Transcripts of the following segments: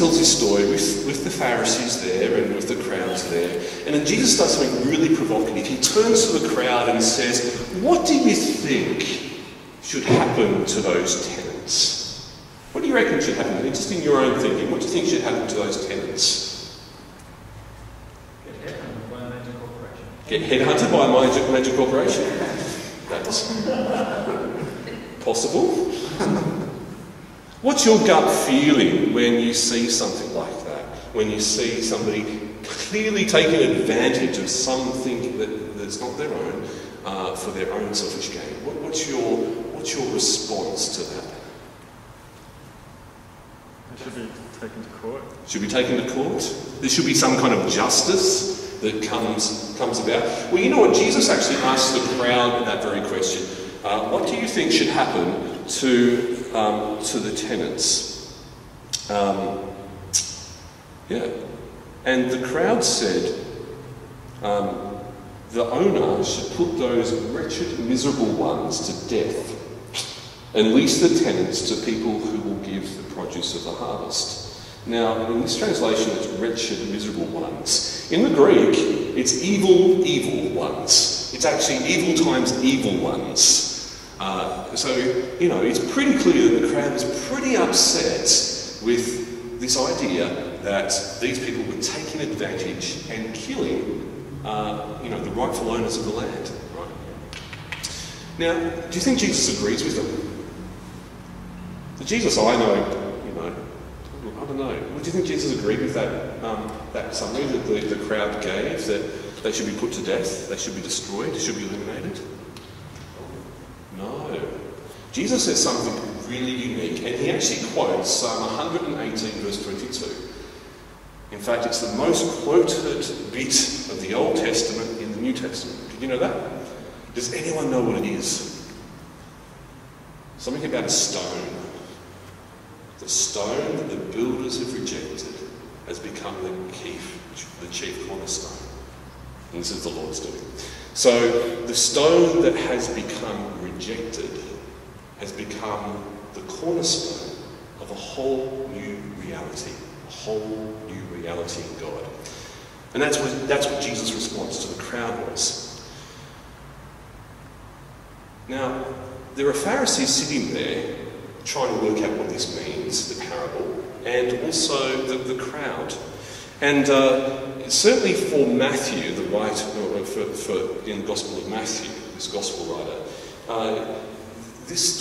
tells his story with the Pharisees there and with the crowds there. And then Jesus does something really provocative. He turns to the crowd and says, "What do you think should happen to those tenants?" What do you reckon should happen? Just in your own thinking, what do you think should happen to those tenants? Get headhunted by a major corporation. Get headhunted by a major corporation? That's possible. What's your gut feeling when you see something like that? When you see somebody clearly taking advantage of something that's not their own for their own selfish gain? What's your response to that? It should be taken to court. Should be taken to court? There should be some kind of justice that comes about. Well, you know what? Jesus actually asked the crowd that very question. What do you think should happen to the tenants? And the crowd said, the owner should put those wretched, miserable ones to death and lease the tenants to people who will give the produce of the harvest. Now, in this translation, it's wretched, miserable ones. In the Greek, it's evil, evil ones. It's actually evil times evil ones. So, you know, it's pretty clear that the crowd was pretty upset with this idea that these people were taking advantage and killing, the rightful owners of the land. Right? Now, do you think Jesus agrees with them? The Jesus I know, I don't know. Do you think Jesus agreed with that summary that the crowd gave, that they should be put to death, they should be destroyed, should be eliminated? No. Jesus says something really unique, and he actually quotes Psalm 118, verse 22. In fact, it's the most quoted bit of the Old Testament in the New Testament. Did you know that? Does anyone know what it is? Something about a stone. The stone that the builders have rejected has become the chief cornerstone. And this is the Lord's doing. So the stone that has become rejected has become the cornerstone of a whole new reality. A whole new reality in God. And that's what Jesus' response to the crowd was. Now, there are Pharisees sitting there trying to work out what this means, the parable, and also the crowd. And certainly for Matthew, the writer, in the Gospel of Matthew, this Gospel writer, this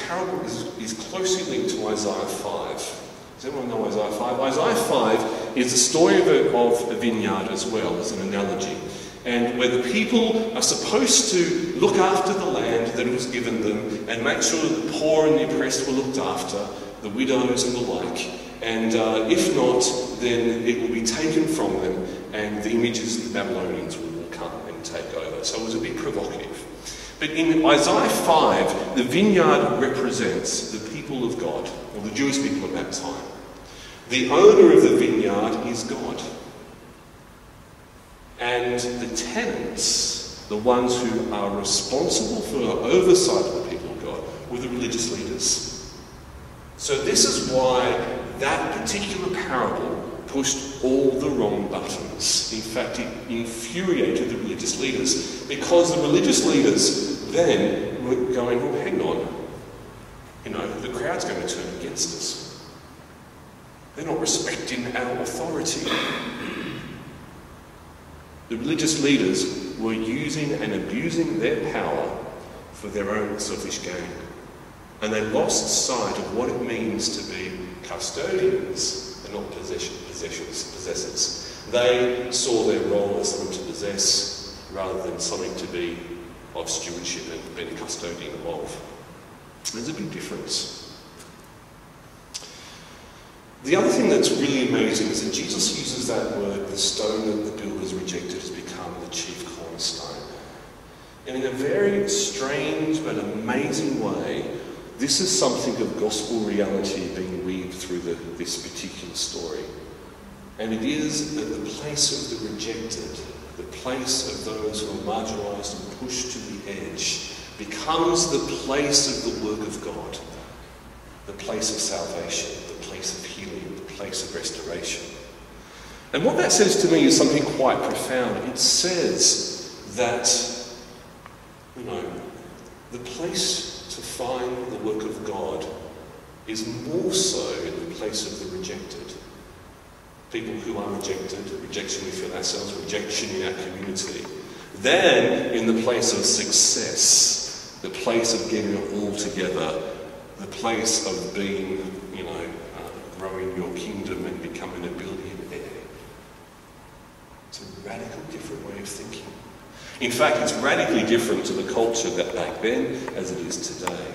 parable is closely linked to Isaiah 5. Does anyone know Isaiah 5? Isaiah 5 is the story of a vineyard as well, as an analogy. And where the people are supposed to look after the land that was given them and make sure that the poor and the oppressed were looked after, the widows and the like. And if not, then it will be taken from them and the images of the Babylonians will come and take over. So it was a bit provocative. But in Isaiah 5, the vineyard represents the people of God, or the Jewish people at that time. The owner of the vineyard is God. And the tenants, the ones who are responsible for oversight of the people of God, were the religious leaders. So this is why that particular parable pushed all the wrong buttons. In fact, it infuriated the religious leaders, because the religious leaders then were going, well, hang on, the crowd's going to turn against us. They're not respecting our authority. The religious leaders were using and abusing their power for their own selfish gain. And they lost sight of what it means to be custodians and not possessors. They saw their role as something to possess rather than something to be of stewardship and being a custodian of. There's a big difference. The other thing that's really amazing is that Jesus uses that word, the stone that the builders rejected has become the chief cornerstone. And in a very strange but amazing way, this is something of gospel reality being weaved through this particular story. And it is that the place of the rejected, the place of those who are marginalised and pushed to the edge, becomes the place of the work of God, the place of salvation, the place of healing, the place of restoration. And what that says to me is something quite profound. It says that, the place to find the work of God is more so in the place of the rejected. People who are rejected, rejection we feel ourselves, rejection in our community, than in the place of success, the place of getting it all together, the place of being, growing your kingdom and becoming a billionaire. It's a radical different way of thinking. In fact, it's radically different to the culture that back then as it is today.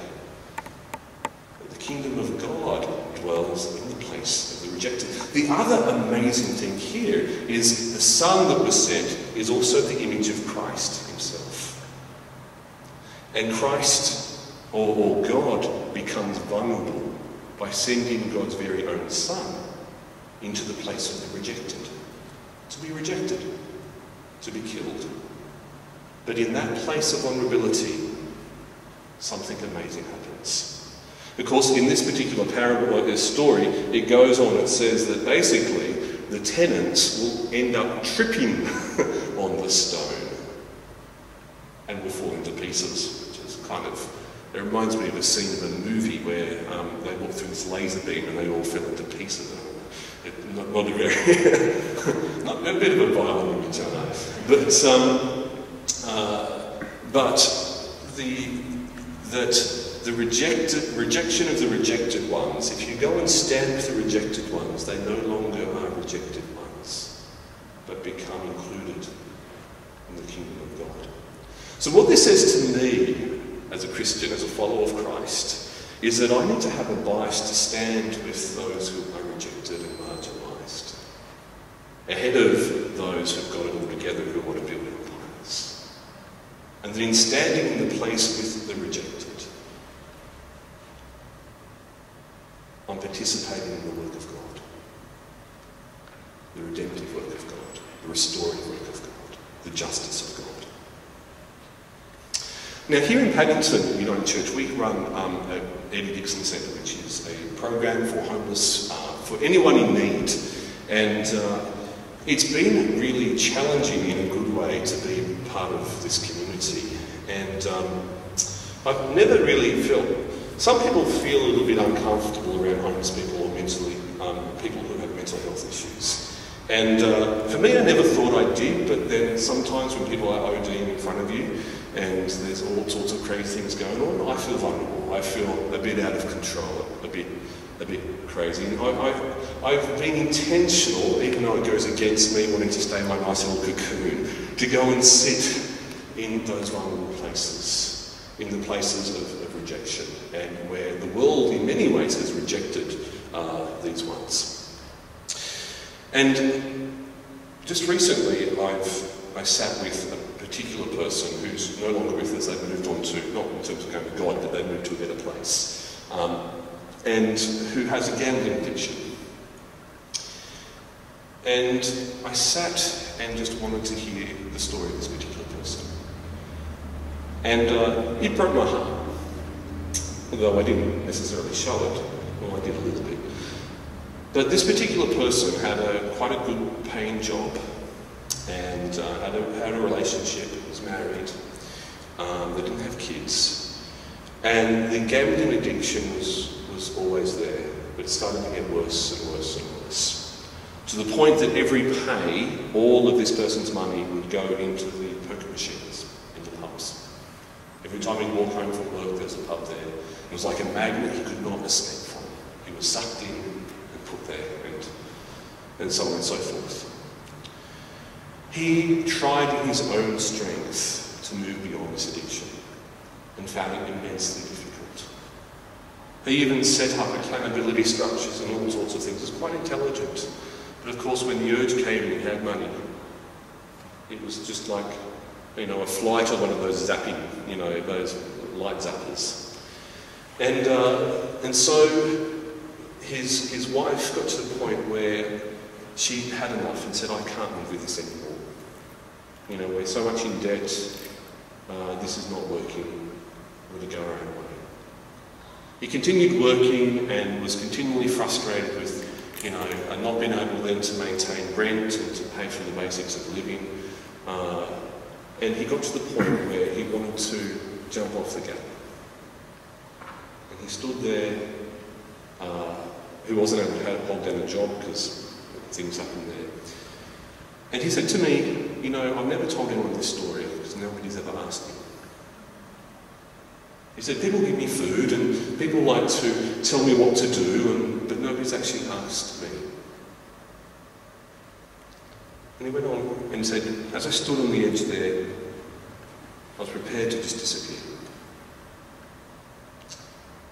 The kingdom of God dwells in the place of the rejected. The other amazing thing here is the Son that was sent is also the image of Christ himself. And Christ, or God, becomes vulnerable by sending God's very own Son into the place of the rejected. To be rejected, to be killed. But in that place of vulnerability, something amazing happens. Because in this particular parable, or this story, it goes on, it says that basically the tenants will end up tripping on the stone and will fall into pieces, which is kind of, it reminds me of a scene of a movie where they walk through this laser beam and they all fell into pieces. Not a very, not a bit of a violent image, I know. The rejection of the rejected ones, if you go and stand with the rejected ones, they no longer are rejected ones, but become included in the kingdom of God. So what this says to me, as a Christian, as a follower of Christ, is that I need to have a bias to stand with those who are rejected and marginalised, ahead of those who've got it all together, who want to build empires. And that in standing in the place with the rejected, I'm participating in the work of God, the redemptive work of God, the restoring work of God, the justice of God. Now, here in Paddington United Church, we run Eddie Dixon Centre, which is a program for homeless, for anyone in need. And it's been really challenging in a good way to be part of this community. And I've never really felt, some people feel a little bit uncomfortable around homeless people or mentally, people who have mental health issues. And for me, I never thought I did, but then sometimes when people are ODing in front of you, and there's all sorts of crazy things going on, I feel vulnerable. I feel a bit out of control, a bit crazy. And I've been intentional, even though it goes against me wanting to stay in my nice little cocoon, to go and sit in those vulnerable places, in the places of rejection, and where the world in many ways has rejected these ones. And just recently I sat with a particular person who's no longer with us. They've moved on to, not in terms of going to God, but they've moved to a better place, and who has a gambling addiction. And I sat and just wanted to hear the story of this particular person. And it broke my heart, although I didn't necessarily show it. Well, I did a little bit. But this particular person had quite a good paying job, and had a relationship, was married, they didn't have kids. And the gambling addiction was always there, but it started to get worse and worse and worse. To the point that every pay, all of this person's money would go into the poker machines, in the pubs. Every time he'd walk home from work, there was a pub there. It was like a magnet he could not escape from. He was sucked in and put there, and so on and so forth. He tried in his own strength to move beyond this addiction and found it immensely difficult. He even set up accountability structures and all sorts of things. He was quite intelligent. But of course, when the urge came and he had money, it was just like, a fly to one of those zapping, those light zappers. And so his wife got to the point where she had enough and said, I can't live with this anymore. We're so much in debt, this is not working, we're going to go our own way. He continued working and was continually frustrated with not being able then to maintain rent and to pay for the basics of living. And he got to the point where he wanted to jump off the gate. And he stood there, he wasn't able to hold down a job because things happened there. And he said to me, I've never told anyone this story because nobody's ever asked me. He said, people give me food and people like to tell me what to do, but nobody's actually asked me. And he went on and he said, as I stood on the edge there, I was prepared to just disappear.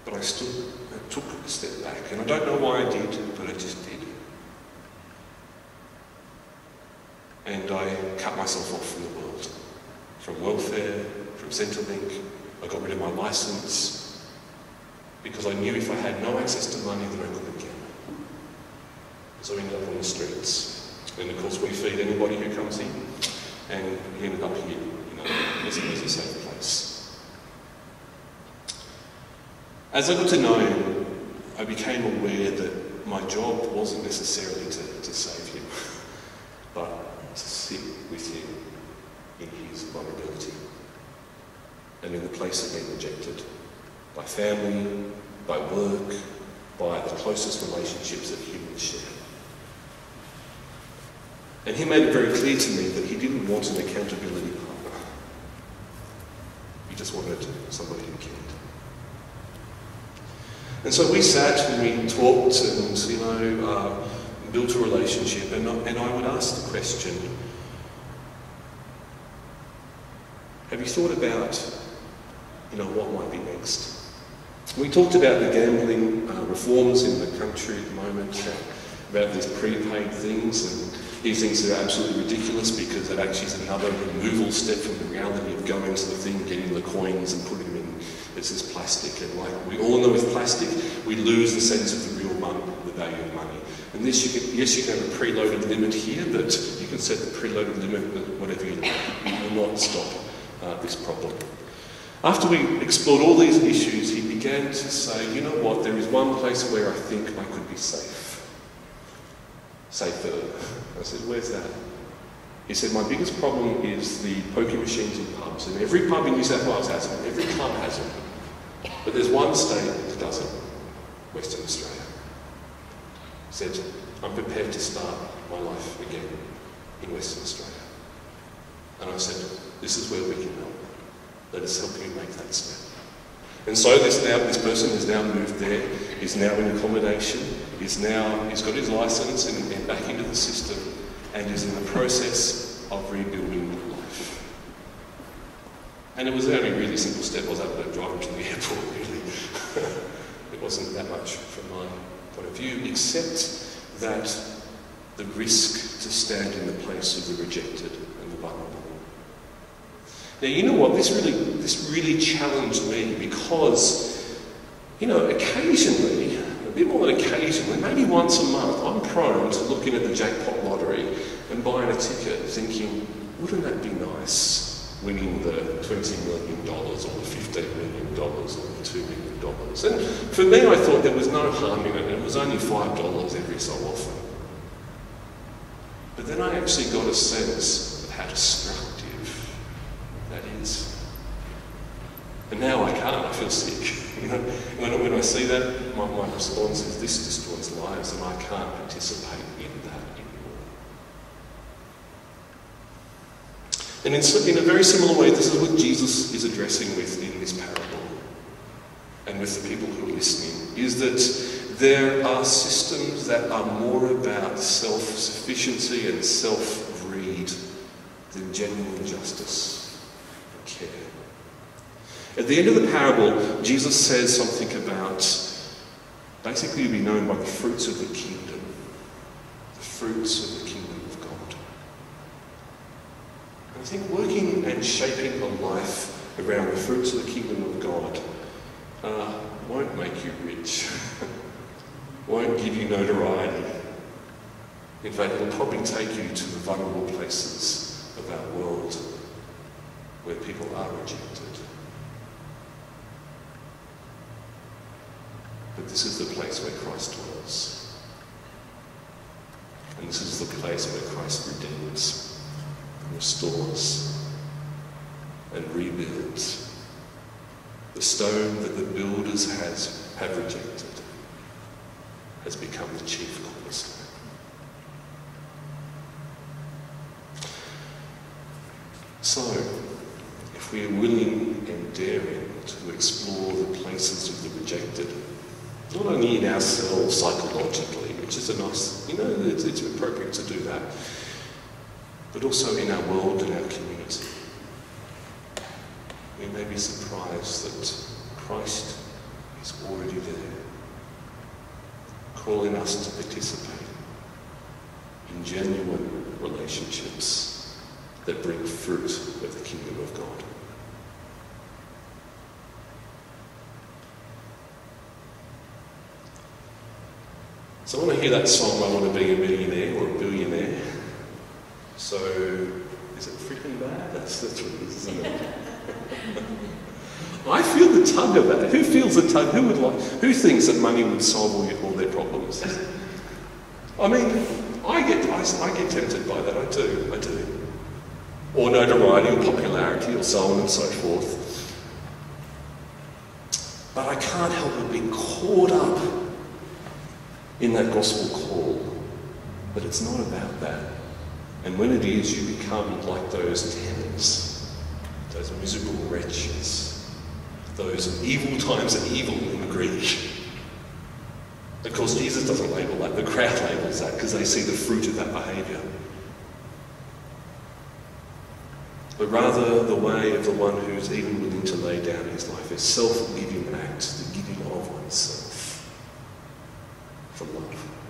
But I stood, I took a step back, and I don't know why I did, but I just did. And I cut myself off from the world, from welfare, from Centrelink. I got rid of my licence because I knew if I had no access to money, then I couldn't get it. So I ended up on the streets. And of course, we feed anybody who comes in, and he ended up here. As a safe place. As I got to know him, I became aware that my job wasn't necessarily to save him, but to sit with him in his vulnerability and in the place of being rejected by family, by work, by the closest relationships that humans share. And he made it very clear to me that he didn't want an accountability partner. He just wanted somebody who cared. And so we sat and we talked and, built a relationship. And I would ask the question, have you thought about, what might be next? We talked about the gambling reforms in the country at the moment, about these prepaid things, and he thinks they're absolutely ridiculous because it actually is another removal step from the reality of going to the thing, getting the coins and putting them in. It's this plastic, and like we all know with plastic, we lose the sense of the real money, the value of money. And this, you can have a preloaded limit here, but you can set the preloaded limit at whatever you like. It will not stop this problem. After we explored all these issues, he began to say, you know what, there is one place where I think I could be safe. Safer. I said, where's that? He said, my biggest problem is the poker machines in pubs. And every pub in New South Wales has them, every club has them. But there's one state that doesn't, Western Australia. He said, I'm prepared to start my life again in Western Australia. And I said, this is where we can help. Let us help you make that step. And so this person has now moved there, is now in accommodation, he's got his licence and back into the system, and is in the process of rebuilding life. And it was the only really simple step. I was able to drive him to the airport, really. It wasn't that much from my point of view, except that the risk to stand in the place of the rejected and the vulnerable. Now, you know what? This really challenged me because, occasionally, a bit more than occasionally, maybe once a month, I'm prone to looking at the jackpot lottery and buying a ticket thinking, wouldn't that be nice, winning the $20 million or the $15 million or the $2 million? And for me, I thought there was no harm in it, and it was only $5 every so often. But then I actually got a sense of how destructive that is. And now I can't, I feel sick. When I see that, my response is, this destroys lives, and I can't participate in that anymore. And in a very similar way, this is what Jesus is addressing with in this parable, and with the people who are listening, is that there are systems that are more about self-sufficiency and self-greed than genuine justice and care. At the end of the parable, Jesus says something about, basically you'll be known by the fruits of the kingdom. The fruits of the kingdom of God. And I think working and shaping a life around the fruits of the kingdom of God won't make you rich. Won't give you notoriety. In fact, it'll probably take you to the vulnerable places of our world where people are rejected. But this is the place where Christ dwells. This is the place where Christ redeems, restores, and rebuilds. The stone that the builders have rejected has become the chief cornerstone. So, if we are willing and daring to explore the places of the rejected, not only in ourselves psychologically, which is a nice, it's appropriate to do that, but also in our world and our community, we may be surprised that Christ is already there, calling us to participate in genuine relationships that bring fruit of the kingdom of God. So I want to hear that song, I Want to Be a Millionaire or a Billionaire. So, is it freaking bad? That's what it is, isn't it? I feel the tug of that. Who feels the tug? Who thinks that money would solve all their problems? I mean, I get tempted by that, I do. Or notoriety or popularity or so on and so forth. But I can't help but be caught up in that gospel call. But it's not about that. And when it is, you become like those tenants, those miserable wretches, those evil times and evil in Greek. Of course, Jesus doesn't label that, the crowd labels that because they see the fruit of that behaviour. But rather the way of the one who's even willing to lay down his life, a self-giving act, the giving of oneself for love.